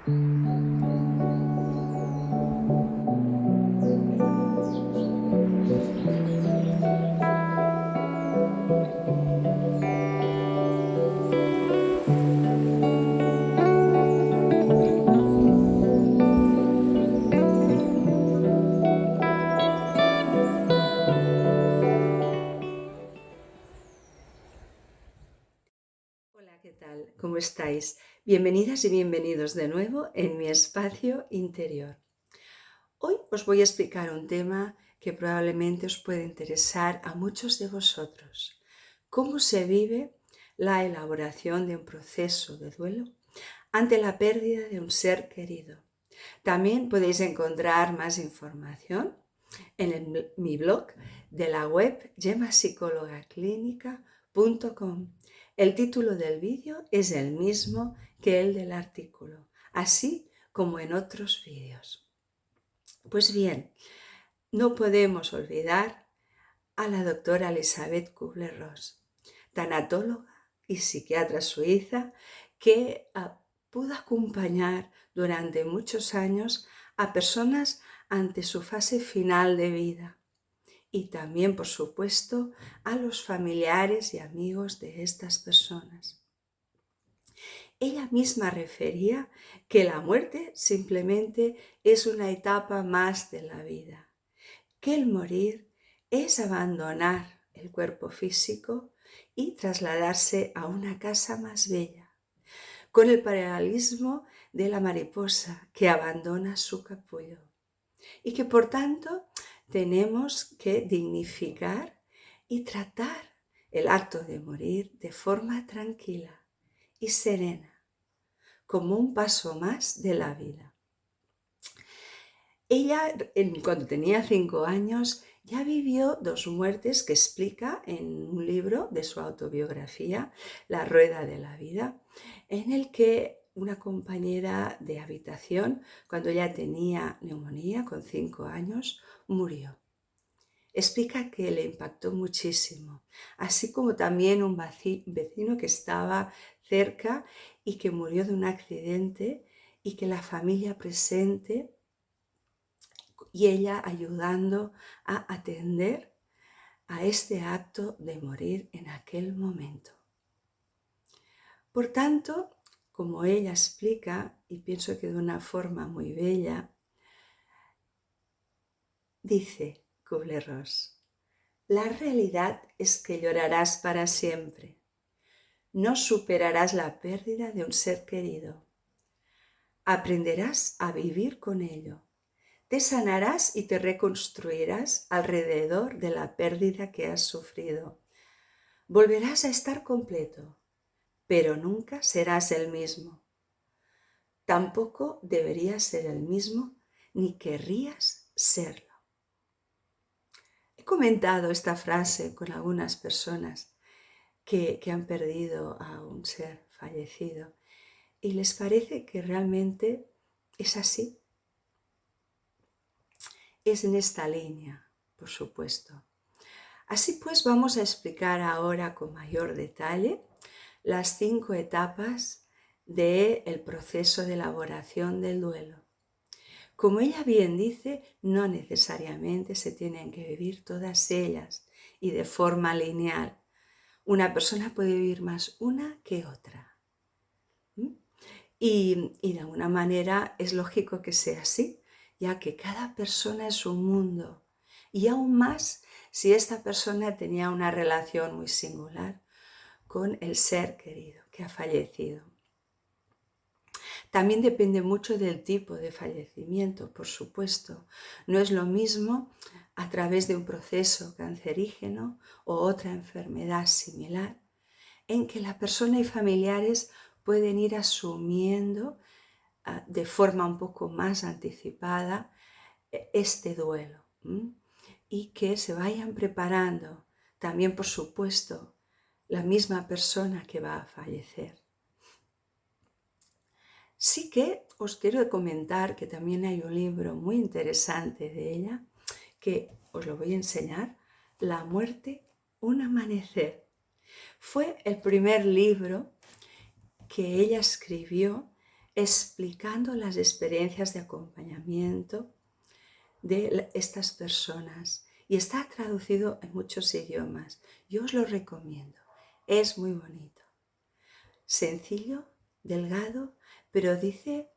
Hola, ¿qué tal? ¿Cómo estáis? Bienvenidas y bienvenidos de nuevo en mi espacio interior. Hoy os voy a explicar un tema que probablemente os puede interesar a muchos de vosotros. ¿Cómo se vive la elaboración de un proceso de duelo ante la pérdida de un ser querido? También podéis encontrar más información en mi blog de la web gemapsicologaclínica.com. El título del vídeo es el mismo que el del artículo, así como en otros vídeos. Pues bien, no podemos olvidar a la doctora Elisabeth Kubler-Ross, tanatóloga y psiquiatra suiza que pudo acompañar durante muchos años a personas ante su fase final de vida y también, por supuesto, a los familiares y amigos de estas personas. Ella misma refería que la muerte simplemente es una etapa más de la vida, que el morir es abandonar el cuerpo físico y trasladarse a una casa más bella, con el paralelismo de la mariposa que abandona su capullo y que por tanto tenemos que dignificar y tratar el acto de morir de forma tranquila y serena, como un paso más de la vida. Ella, cuando tenía 5 años, ya vivió 2 muertes que explica en un libro de su autobiografía, La rueda de la vida, en el que una compañera de habitación, cuando ella tenía neumonía con 5 años, murió. Explica que le impactó muchísimo, así como también un vecino que estaba cerca y que murió de un accidente y que la familia presente y ella ayudando a atender a este acto de morir en aquel momento. Por tanto, como ella explica, y pienso que de una forma muy bella, dice Kubler-Ross: la realidad es que llorarás para siempre. No superarás la pérdida de un ser querido. Aprenderás a vivir con ello. Te sanarás y te reconstruirás alrededor de la pérdida que has sufrido. Volverás a estar completo, pero nunca serás el mismo. Tampoco deberías ser el mismo, ni querrías serlo. He comentado esta frase con algunas personas que han perdido a un ser fallecido y les parece que realmente es así. Es en esta línea, por supuesto. Así pues, vamos a explicar ahora con mayor detalle las 5 etapas del proceso de elaboración del duelo. Como ella bien dice, no necesariamente se tienen que vivir todas ellas y de forma lineal. Una persona puede vivir más una que otra. Y de alguna manera es lógico que sea así, ya que cada persona es un mundo. Y aún más si esta persona tenía una relación muy singular con el ser querido que ha fallecido. También depende mucho del tipo de fallecimiento, por supuesto. No es lo mismo a través de un proceso cancerígeno o otra enfermedad similar, en que la persona y familiares pueden ir asumiendo de forma un poco más anticipada este duelo y que se vayan preparando también, por supuesto, la misma persona que va a fallecer. Sí que os quiero comentar que también hay un libro muy interesante de ella, que os lo voy a enseñar, La muerte, un amanecer. Fue el primer libro que ella escribió explicando las experiencias de acompañamiento de estas personas y está traducido en muchos idiomas. Yo os lo recomiendo, es muy bonito. Sencillo, delgado, pero dice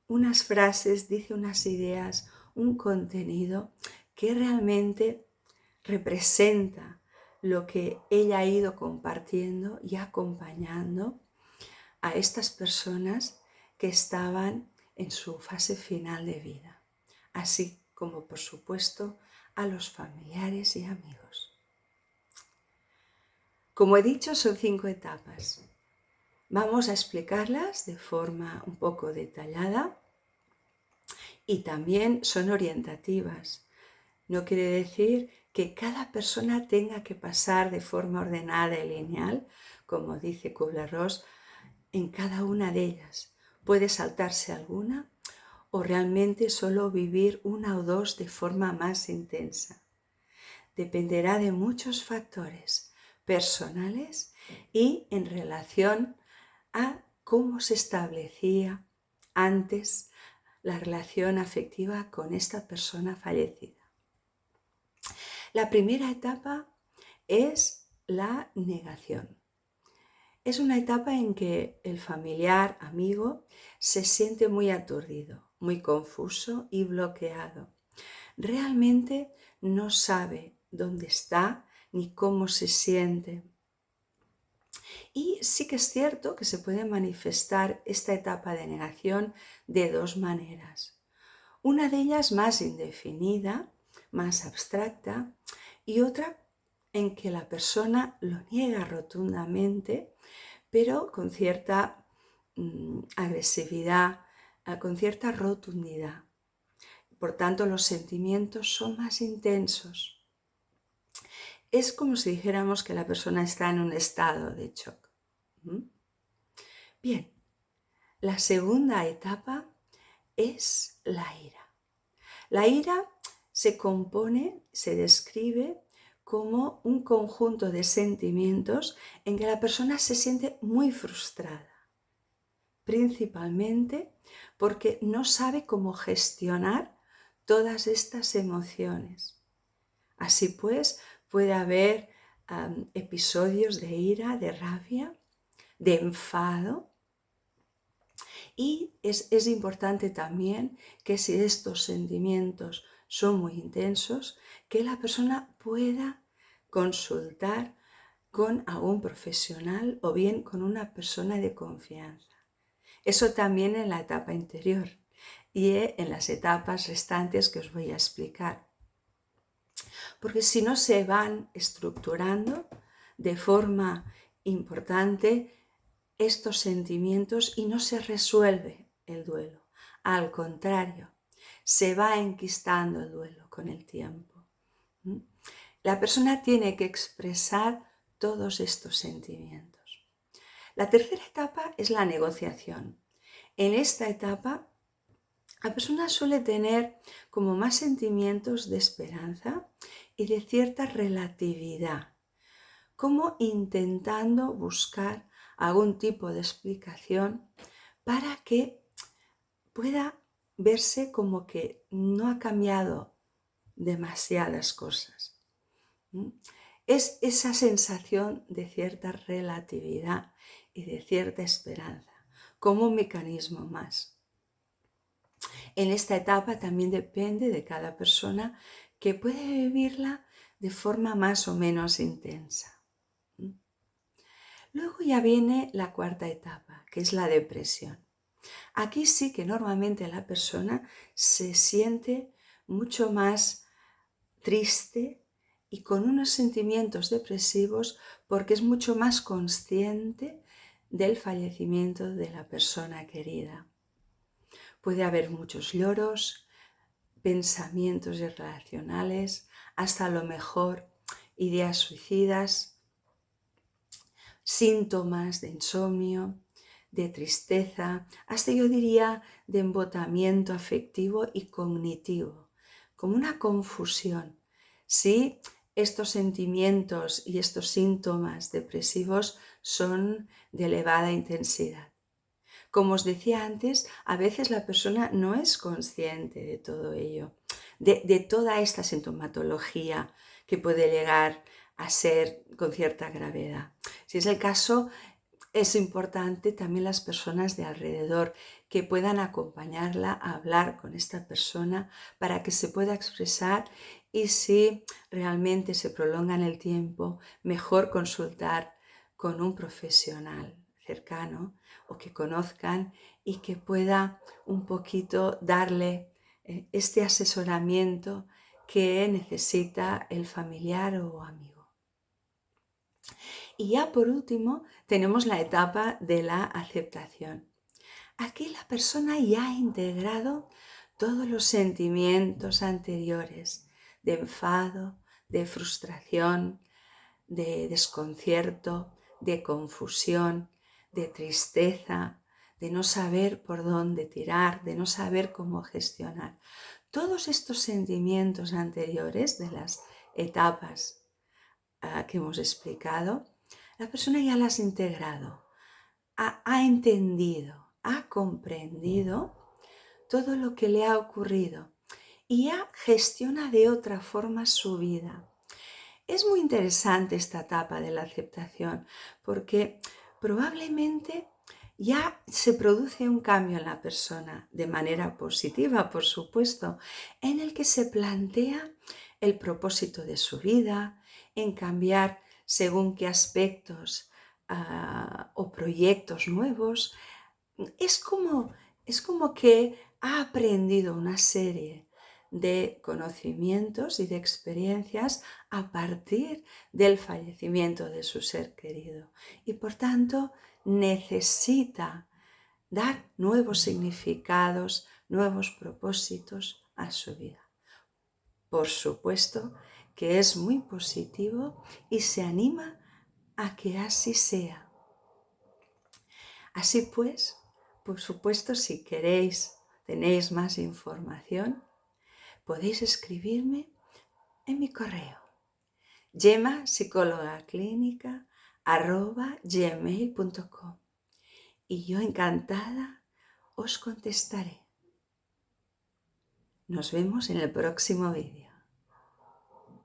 unas frases, dice unas ideas, un contenido que realmente representa lo que ella ha ido compartiendo y acompañando a estas personas que estaban en su fase final de vida, así como por supuesto a los familiares y amigos. Como he dicho, son 5 etapas. Vamos a explicarlas de forma un poco detallada y también son orientativas. No quiere decir que cada persona tenga que pasar de forma ordenada y lineal, como dice Kubler-Ross, en cada una de ellas. Puede saltarse alguna o realmente solo vivir una o dos de forma más intensa. Dependerá de muchos factores personales y en relación a cómo se establecía antes la relación afectiva con esta persona fallecida. La primera etapa es la negación. Es una etapa en que el familiar, amigo, se siente muy aturdido, muy confuso y bloqueado. Realmente no sabe dónde está ni cómo se siente. Y sí que es cierto que se puede manifestar esta etapa de negación de 2 maneras. Una de ellas más indefinida, más abstracta, y otra en que la persona lo niega rotundamente, pero con cierta agresividad, con cierta rotundidad. Por tanto, los sentimientos son más intensos. Es como si dijéramos que la persona está en un estado de shock. Bien, la segunda etapa es la ira. La ira se compone, se describe como un conjunto de sentimientos en que la persona se siente muy frustrada, principalmente porque no sabe cómo gestionar todas estas emociones. Así pues, puede haber episodios de ira, de rabia, de enfado. Y es importante también que si estos sentimientos son muy intensos, que la persona pueda consultar con algún profesional o bien con una persona de confianza. Eso también en la etapa interior y en las etapas restantes que os voy a explicar. Porque si no se van estructurando de forma importante estos sentimientos y no se resuelve el duelo. Al contrario, se va enquistando el duelo con el tiempo. La persona tiene que expresar todos estos sentimientos. La tercera etapa es la negociación. En esta etapa, la persona suele tener como más sentimientos de esperanza y de cierta relatividad, como intentando buscar algún tipo de explicación para que pueda verse como que no ha cambiado demasiadas cosas. Es esa sensación de cierta relatividad y de cierta esperanza, como un mecanismo más. En esta etapa también depende de cada persona que puede vivirla de forma más o menos intensa. Luego ya viene la cuarta etapa, que es la depresión. Aquí sí que normalmente la persona se siente mucho más triste y con unos sentimientos depresivos porque es mucho más consciente del fallecimiento de la persona querida. Puede haber muchos lloros, pensamientos irracionales, hasta a lo mejor ideas suicidas, síntomas de insomnio, de tristeza, hasta yo diría de embotamiento afectivo y cognitivo, como una confusión. Si estos sentimientos y estos síntomas depresivos son de elevada intensidad. Como os decía antes, a veces la persona no es consciente de todo ello, de toda esta sintomatología que puede llegar a ser con cierta gravedad. Si es el caso, es importante también las personas de alrededor que puedan acompañarla a hablar con esta persona para que se pueda expresar, y si realmente se prolonga en el tiempo, mejor consultar con un profesional cercano o que conozcan y que pueda un poquito darle este asesoramiento que necesita el familiar o amigo. Y ya por último tenemos la etapa de la aceptación. Aquí la persona ya ha integrado todos los sentimientos anteriores de enfado, de frustración, de desconcierto, de confusión, de tristeza, de no saber por dónde tirar, de no saber cómo gestionar. Todos estos sentimientos anteriores de las etapas que hemos explicado, la persona ya las ha integrado, ha entendido, ha comprendido todo lo que le ha ocurrido y ya gestiona de otra forma su vida. Es muy interesante esta etapa de la aceptación porque probablemente ya se produce un cambio en la persona de manera positiva, por supuesto, en el que se plantea el propósito de su vida, en cambiar según qué aspectos o proyectos nuevos. Es como que ha aprendido una serie de conocimientos y de experiencias a partir del fallecimiento de su ser querido y por tanto necesita dar nuevos significados, nuevos propósitos a su vida. Por supuesto que es muy positivo y se anima a que así sea. Así pues, por supuesto, si tenéis más información, podéis escribirme en mi correo gemapsicologaclínica@gmail.com y yo encantada os contestaré. Nos vemos en el próximo vídeo.